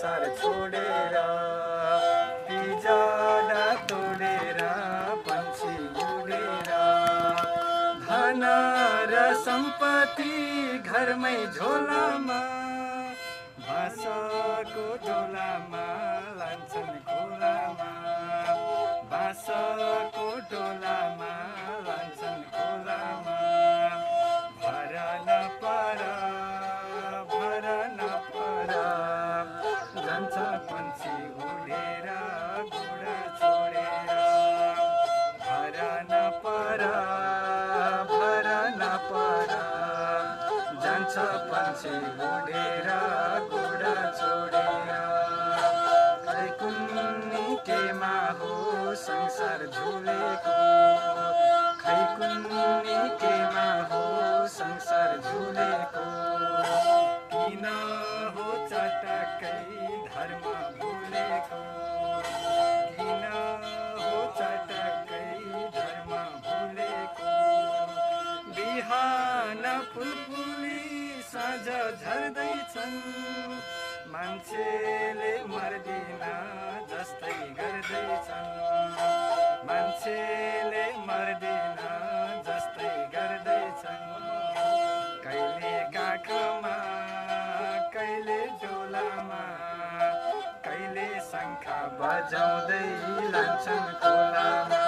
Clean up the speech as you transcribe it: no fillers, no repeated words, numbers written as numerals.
संसार छोडेर पिजरा तोडेर पंछी उडेर धन र सम्पत्ति घरमै झोलामा बाँसको डोलामा लान्छन् खोलामा बाँसको डोलामा लान्छन् खोलामा भर नपर जान्छ पंछी उडेर गुडा छोडेर भर नपर जान्छ पंछी उडेर गुडा छोडेर खै कुन्नी केमा हो संसार झुलेको खै कुन्नी केमा हो संसार झुलेको किन हो चटकै धर्म भुलेको किन हो चटकै धर्म भुलेको बिहान फुलफुली साँझ झर्दैछन् मान्छेले मर्दिन जस्तै गर्दैछन् मान्छेले मर्दिन जस्तै गर्दैछन् कहिले काखमा कहिले डोलामा कहिले शङ्ख बजाउँदै लान्छन् खोलामा